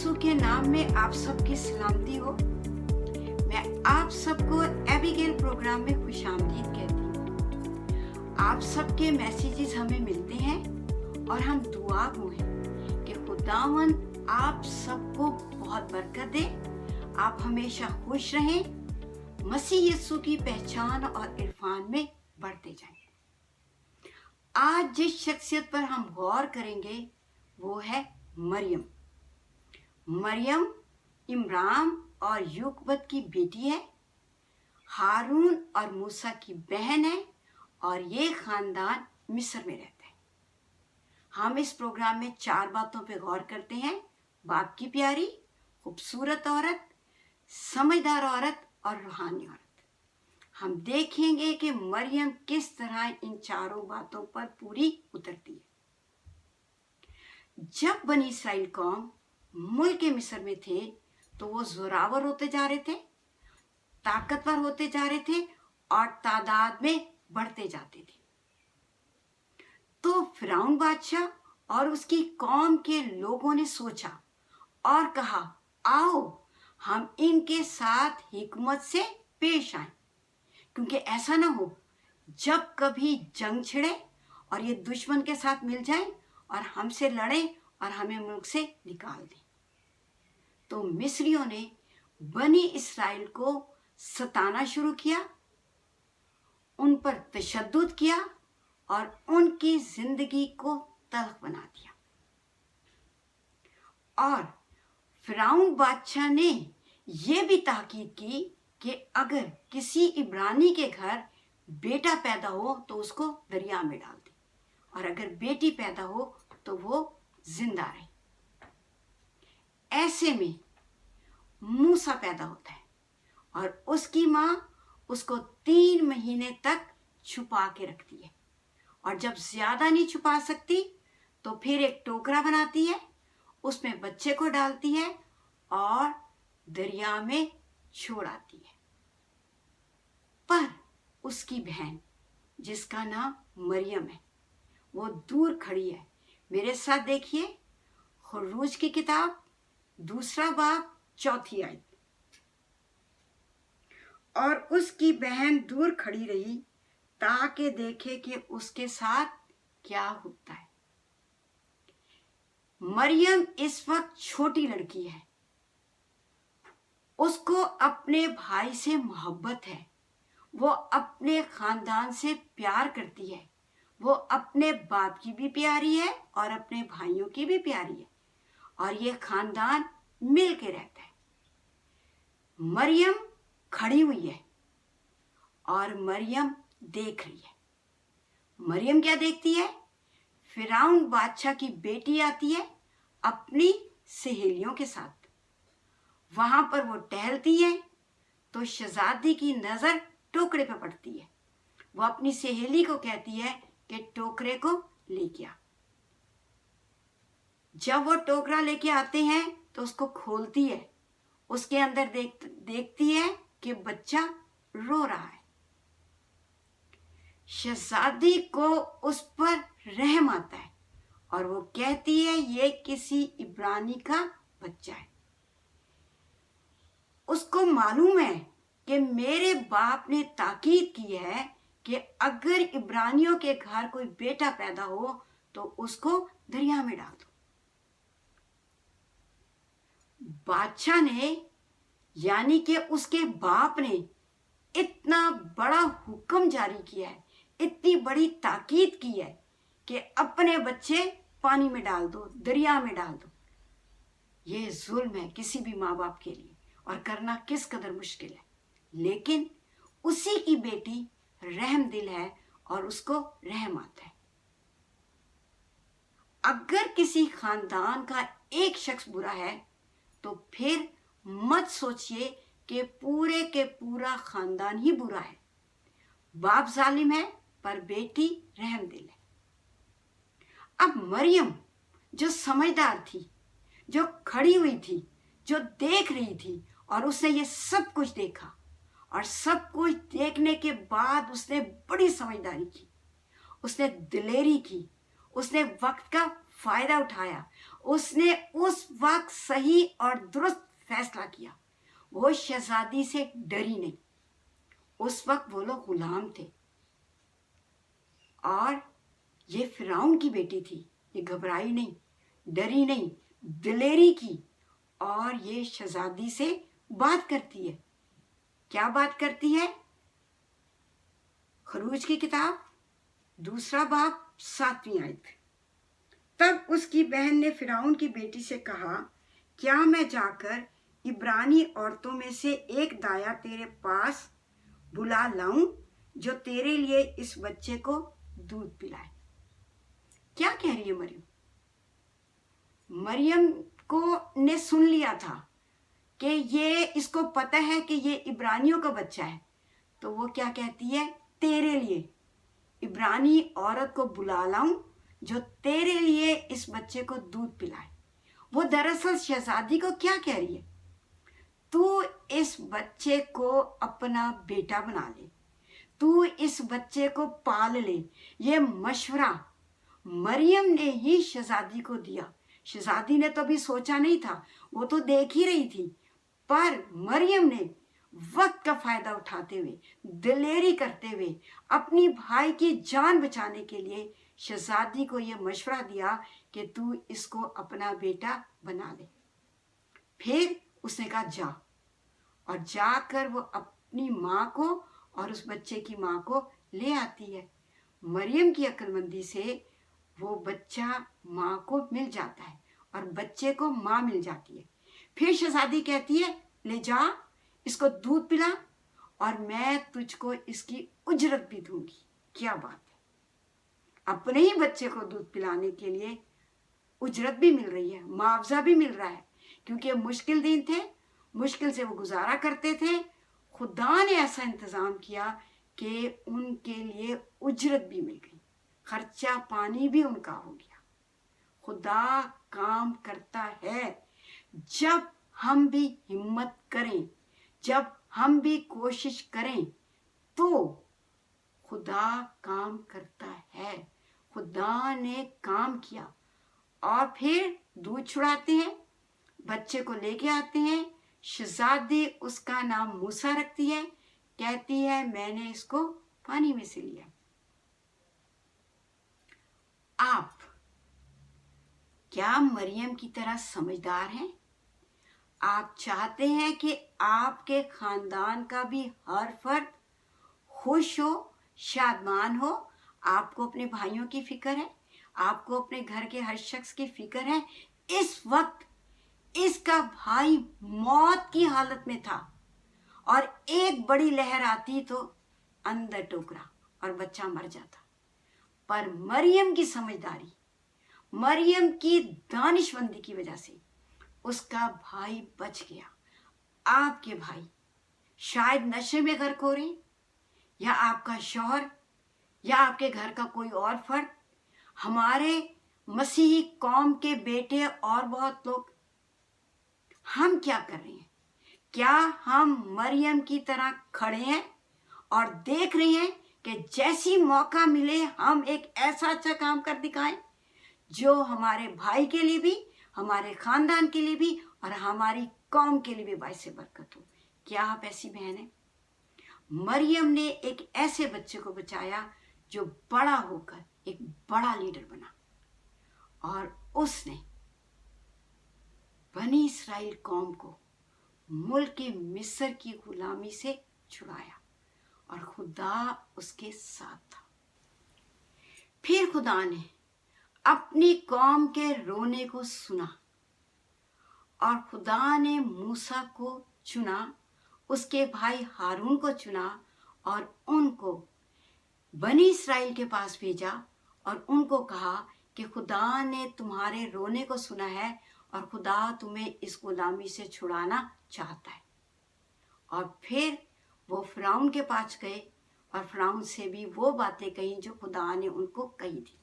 यीशु के नाम में आप सबकी सलामती हो। मैं आप सबको एबिगेल प्रोग्राम में खुशामदीद कहती हूँ। आप सबके मैसेजेस हमें मिलते हैं और हम दुआ गो हैं कि खुदावंद आप सबको बहुत बरकत दे। आप हमेशा खुश रहें, मसीह यीशु की पहचान और इरफान में बढ़ते जाएं। आज जिस शख्सियत पर हम गौर करेंगे वो है मरियम। मरियम इमरान और यूकबत की बेटी है, हारून और मूसा की बहन है और ये खानदान मिस्र में रहता है। हम इस प्रोग्राम में 4 बातों पे गौर करते हैं: बाप की प्यारी, खूबसूरत औरत, समझदार औरत और रूहानी औरत। हम देखेंगे कि मरियम किस तरह इन चारों बातों पर पूरी उतरती है। जब बनी इस्राएल कौम मुल्क मिस्र में थे तो वो जोरावर होते जा रहे थे, ताकतवर होते जा रहे थे और तादाद में बढ़ते जाते थे। तो फिरौन बादशाह और उसकी कौम के लोगों ने सोचा और कहा, आओ हम इनके साथ हिकमत से पेश आए, क्योंकि ऐसा ना हो जब कभी जंग छिड़े और ये दुश्मन के साथ मिल जाए और हमसे लड़े और हमें मुल्क से निकाल दें। तो मिस्रियों ने बनी इस्राएल को सताना शुरू किया, उन पर तशद्दुद किया और उनकी जिंदगी को तल्ख बना दिया। और फिरौन बादशाह ने यह भी ताकीद की कि अगर किसी इब्रानी के घर बेटा पैदा हो तो उसको दरिया में डाल दे, और अगर बेटी पैदा हो तो वो जिंदा रहे। ऐसे में मूसा पैदा होता है और उसकी माँ उसको 3 महीने तक छुपा के रखती है, और जब ज्यादा नहीं छुपा सकती तो फिर एक टोकरा बनाती है, उसमें बच्चे को डालती है और दरिया में छोड़ आती है। पर उसकी बहन, जिसका नाम मरियम है, वो दूर खड़ी है। मेरे साथ देखिए, खुरूज की किताब 2 बाब 4 आयत। और उसकी बहन दूर खड़ी रही ताकि देखे कि उसके साथ क्या होता है। मरियम इस वक्त छोटी लड़की है, उसको अपने भाई से मोहब्बत है, वो अपने खानदान से प्यार करती है, वो अपने बाप की भी प्यारी है और अपने भाइयों की भी प्यारी है, और ये खानदान मिल के रहता है। मरियम खड़ी हुई है और मरियम देख रही है। मरियम क्या देखती है? फिरौन बादशाह की बेटी आती है अपनी सहेलियों के साथ। वहां पर वो टहलती है तो शहजादी की नजर टोकरे पे पड़ती है। वो अपनी सहेली को कहती है कि टोकरे को लेके आ। जब वो टोकरा लेके आते हैं तो उसको खोलती है, उसके अंदर देखती है कि बच्चा रो रहा है। शहजादी को उस पर रहम आता है और वो कहती है ये किसी इब्रानी का बच्चा है। उसको मालूम है कि मेरे बाप ने ताकीद की है कि अगर इब्रानियों के घर कोई बेटा पैदा हो तो उसको दरिया में डाल दो। बादशाह ने, यानी कि उसके बाप ने, इतना बड़ा हुक्म जारी किया है, इतनी बड़ी ताकीद की है कि अपने बच्चे पानी में डाल दो, दरिया में डाल दो। ये जुल्म है किसी भी माँ बाप के लिए, और करना किस कदर मुश्किल है। लेकिन उसी की बेटी रहम दिल है और उसको रहम आता है। अगर किसी खानदान का एक शख्स बुरा है तो फिर मत सोचिए कि पूरे के पूरा खानदान ही बुरा है। बाप जालिम है पर बेटी रहम दिल है। अब मरियम जो समझदार थी, जो खड़ी हुई थी, जो देख रही थी, और उसने ये सब कुछ देखा, और सब कुछ देखने के बाद उसने बड़ी समझदारी की, उसने दिलेरी की, उसने वक्त का फायदा उठाया, उसने उस वक्त सही और दुरुस्त फैसला किया। वो शहजादी से डरी नहीं। उस वक्त वो लोग गुलाम थे और ये फिरौन की बेटी थी। ये घबराई नहीं, डरी नहीं, दिलेरी की और ये शहजादी से बात करती है। क्या बात करती है? खरूज की किताब 2 बाब 7वीं आयत। तब उसकी बहन ने फिरौन की बेटी से कहा, क्या मैं जाकर इब्रानी औरतों में से एक दाया तेरे पास बुला लाऊं जो तेरे लिए इस बच्चे को दूध पिलाए? क्या कह रही है मरियम? मरियम को ने सुन लिया था कि ये, इसको पता है कि ये इब्रानियों का बच्चा है, तो वो क्या कहती है? तेरे लिए इब्रानी औरत को बुला लाऊं जो तेरे लिए इस बच्चे को दूध पिलाए। वो दरअसल शहजादी को क्या कह रही है? तू इस बच्चे को अपना बेटा बना ले, तू इस बच्चे को पाल ले। ये मशवरा मरियम ने ही शहजादी को दिया। शहजादी ने तो अभी सोचा नहीं था, वो तो देख ही रही थी, पर मरियम ने वक्त का फायदा उठाते हुए, दिलेरी करते हुए, अपनी भाई की जान बचाने के लिए शहजादी को यह मशवरा दिया कि तू इसको अपना बेटा बना ले। फिर उसने कहा जा, और जाकर वो अपनी माँ को और उस बच्चे की माँ को ले आती है। मरियम की अक्लमंदी से वो बच्चा माँ को मिल जाता है और बच्चे को माँ मिल जाती है। फिर शहजादी कहती है, ले जा, इसको दूध पिला और मैं तुझको इसकी उजरत भी दूंगी। क्या बात है! अपने ही बच्चे को दूध पिलाने के लिए उजरत भी मिल रही है, मुआवजा भी मिल रहा है, क्योंकि मुश्किल दिन थे, मुश्किल से वो गुजारा करते थे। खुदा ने ऐसा इंतज़ाम किया कि उनके लिए उजरत भी मिल गई, खर्चा पानी भी उनका हो गया। खुदा काम करता है जब हम भी हिम्मत करें, जब हम भी कोशिश करें तो खुदा काम करता है। खुदा ने काम किया और फिर दूध छुड़ाते हैं, बच्चे को लेके आते हैं। शहजादी उसका नाम मूसा रखती है, कहती है मैंने इसको पानी में से लिया। आप क्या मरियम की तरह समझदार हैं? आप चाहते हैं कि आपके खानदान का भी हर फर्द खुश हो, शादमान हो। आपको अपने भाइयों की फिक्र है, आपको अपने घर के हर शख्स की फिक्र है। इस वक्त इसका भाई मौत की हालत में था और एक बड़ी लहर आती तो अंदर टोकरा और बच्चा मर जाता। पर मरियम की समझदारी, मरियम की दानिशमंदी की वजह से उसका भाई बच गया। आपके भाई शायद नशे में गर्क हो रहे, या आपका शौहर, या आपके घर का कोई और फर्द, हमारे मसीही कौम के बेटे और बहुत लोग। हम क्या कर रहे हैं? क्या हम मरियम की तरह खड़े हैं और देख रहे हैं कि जैसी मौका मिले हम एक ऐसा अच्छा काम कर दिखाएं जो हमारे भाई के लिए भी, हमारे खानदान के लिए भी और हमारी कौम के लिए भी बाइसे बरकत हो? क्या आप ऐसी बहन हैं? मरियम ने एक ऐसे बच्चे को बचाया जो बड़ा होकर एक बड़ा लीडर बना, और उसने बनी इस्राएल कौम को मुल्क मिस्र की गुलामी से छुड़ाया, और खुदा उसके साथ था। फिर खुदा ने अपनी कौम के रोने को सुना और खुदा ने मूसा को चुना, उसके भाई हारून को चुना और उनको बनी इस्राएल के पास भेजा और उनको कहा कि खुदा ने तुम्हारे रोने को सुना है और खुदा तुम्हें इस गुलामी से छुड़ाना चाहता है। और फिर वो फिरौन के पास गए और फिरौन से भी वो बातें कही जो खुदा ने उनको कही थी।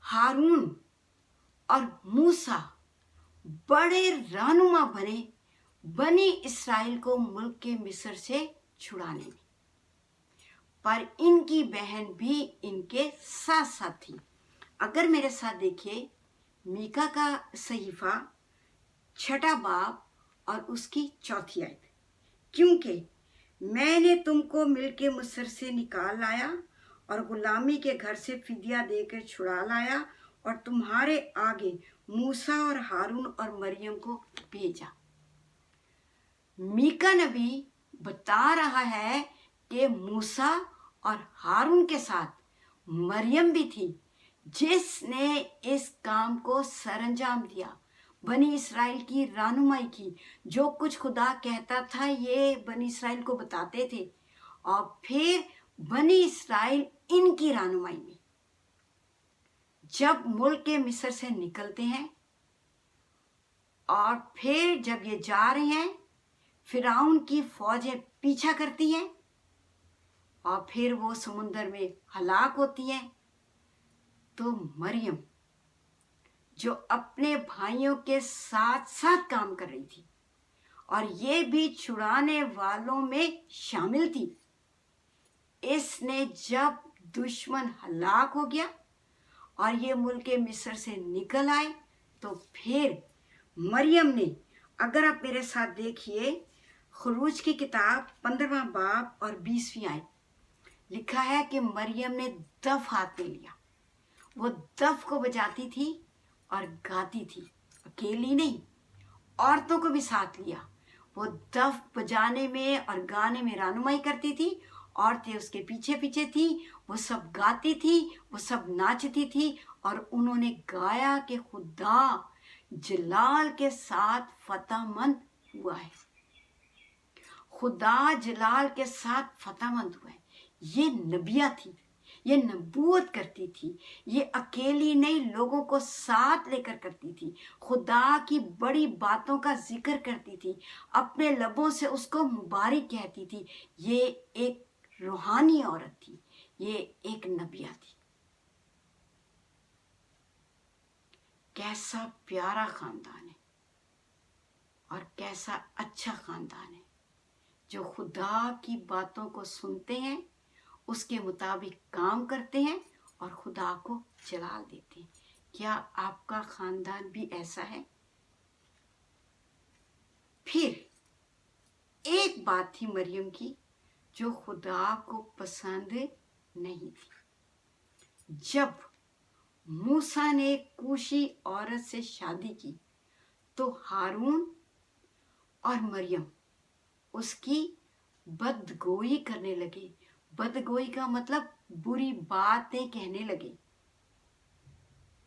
हारून और मूसा बड़े रहनुमा बने बनी इस्राएल को मुल्क के मिस्र से छुड़ाने में, पर इनकी बहन भी इनके साथ साथ थी। अगर मेरे साथ देखिए मीका का सहीफा 6 बाब और उसकी 4 आयत, क्योंकि मैंने तुमको मिलके मिस्र से निकाल लाया और गुलामी के घर से फिदिया देकर छुड़ा लाया और तुम्हारे आगे मूसा और हारून और मरियम को भेजा। मीका नबी बता रहा है कि मूसा और हारून के साथ मरियम भी थी जिसने इस काम को सरंजाम दिया, बनी इसराइल की रहनुमाई की। जो कुछ खुदा कहता था ये बनी इसराइल को बताते थे और फिर बनी इसराइल इनकी रहनुमाई में जब मुल्क के मिस्र से निकलते हैं और फिर जब ये जा रहे हैं, फिरौन की फौजें पीछा करती हैं और फिर वो समुद्र में हलाक होती हैं, तो मरियम जो अपने भाइयों के साथ साथ काम कर रही थी और ये भी छुड़ाने वालों में शामिल थी, इसने जब दुश्मन हलाक हो गया और ये मुल्क मिस्र से निकल आए, तो फिर मरियम ने, अगर आप मेरे साथ देखिए खरूज की किताब 15वां बाब और 20वीं आयत, लिखा है कि मरियम ने दफ हाथ में लिया। वो दफ को बजाती थी और गाती थी, अकेली नहीं, औरतों को भी साथ लिया। वो दफ बजाने में और गाने में रहनुमाई करती थी, औरतें उसके पीछे पीछे थी, वो सब गाती थी, वो सब नाचती थी और उन्होंने गाया कि खुदा जलाल के साथ फतेहमंद हुआ है, खुदा जलाल के साथ फतेहमंद हुआ है। ये नबिया थी, ये नबूवत करती थी, ये अकेली नहीं लोगों को साथ लेकर करती थी, खुदा की बड़ी बातों का जिक्र करती थी, अपने लबों से उसको मुबारक कहती थी। ये एक रूहानी औरत थी, ये एक नबिया थी। कैसा प्यारा खानदान है और कैसा अच्छा खानदान है जो खुदा की बातों को सुनते हैं, उसके मुताबिक काम करते हैं और खुदा को जलाल देते हैं। क्या आपका खानदान भी ऐसा है? फिर एक बात थी मरियम की जो खुदा को पसंद नहीं थी। जब मूसा ने कूशी औरत से शादी की तो हारून और मरियम उसकी बदगोई करने लगे। बदगोई का मतलब बुरी बातें कहने लगे।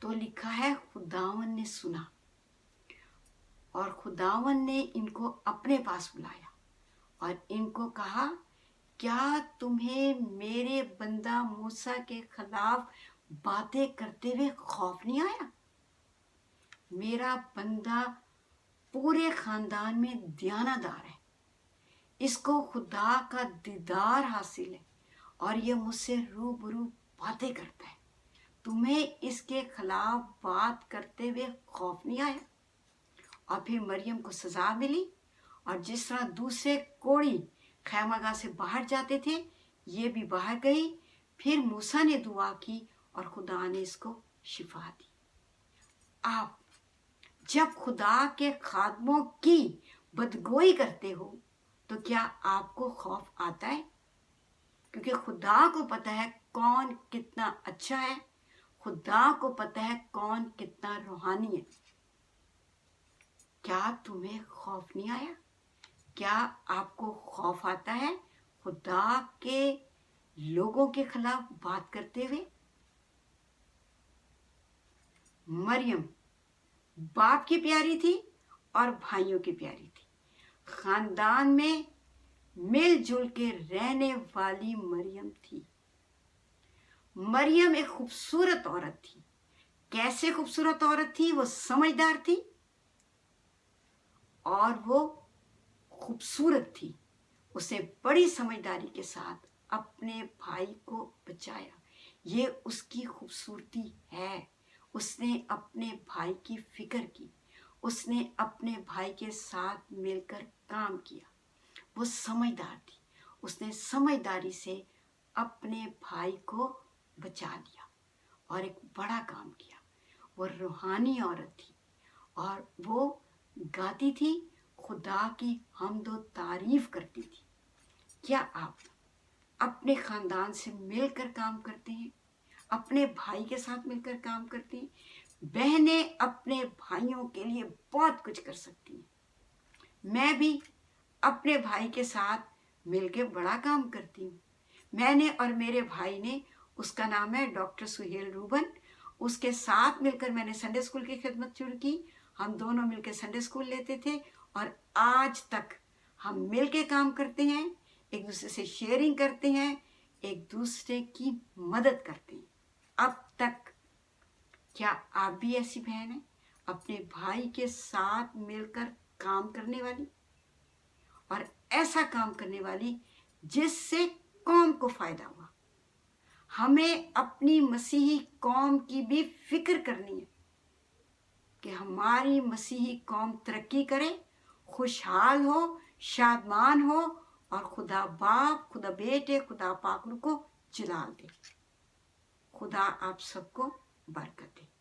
तो लिखा है खुदावन ने सुना और खुदावन ने इनको अपने पास बुलाया और इनको कहा, क्या तुम्हें मेरे बंदा मूसा के खिलाफ बातें करते हुए खौफ नहीं आया? मेरा बंदा पूरे खानदान में दयानतदार है, इसको खुदा का दीदार हासिल है और ये मुझसे रूबरू बातें करता है। तुम्हें इसके खिलाफ बात करते हुए खौफ नहीं आया? और फिर मरियम को सजा मिली और जिस तरह दूसरे कोढ़ी खैमागाह से बाहर जाते थे, ये भी बाहर गई। फिर मूसा ने दुआ की और खुदा ने इसको शिफा दी। आप जब खुदा के खादमों की बदगोई करते हो तो क्या आपको खौफ आता है? क्योंकि खुदा को पता है कौन कितना अच्छा है, खुदा को पता है कौन कितना रूहानी है। क्या तुम्हें खौफ नहीं आया? क्या आपको खौफ आता है खुदा के लोगों के खिलाफ बात करते हुए? मरियम बाप की प्यारी थी और भाइयों की प्यारी थी। खानदान में मिलजुल के रहने वाली मरियम थी। मरियम एक खूबसूरत औरत थी। कैसे खूबसूरत औरत थी? वो समझदार थी और वो खूबसूरत थी। उसने बड़ी समझदारी के साथ अपने भाई को बचाया। ये उसकी खूबसूरती है। उसने अपने भाई की फिक्र की, उसने अपने भाई के साथ मिलकर काम किया। वो समझदार थी, उसने समझदारी से अपने भाई को बचा लिया और एक बड़ा काम किया। वो रूहानी औरत थी और वो गाती थी, खुदा की हमद व तारीफ करती थी। क्या आप अपने खानदान से मिलकर काम करते हैं? अपने भाई के साथ मिलकर काम करती हैं? बहनें अपने भाइयों के लिए बहुत कुछ कर सकती हैं। मैं भी अपने भाई के साथ मिलकर बड़ा काम करती हूँ। मैंने और मेरे भाई ने, उसका नाम है डॉक्टर सुहेल रूबन, उसके साथ मिलकर मैंने संडे स्कूल की खिदमत शुरू की। हम दोनों मिलकर संडे स्कूल लेते थे और आज तक हम मिलकर काम करते हैं, एक दूसरे से शेयरिंग करते हैं, एक दूसरे की मदद करते हैं अब तक। क्या आप भी ऐसी बहन हैं, अपने भाई के साथ मिलकर काम करने वाली, और ऐसा काम करने वाली जिससे कौम को फायदा हुआ? हमें अपनी मसीही कौम की भी फिक्र करनी है कि हमारी मसीही कौम तरक्की करे, खुशहाल हो, शादमान हो और खुदा बाप, खुदा बेटे, खुदा पाक को जलाल दे। खुदा आप सबको बरकत दे।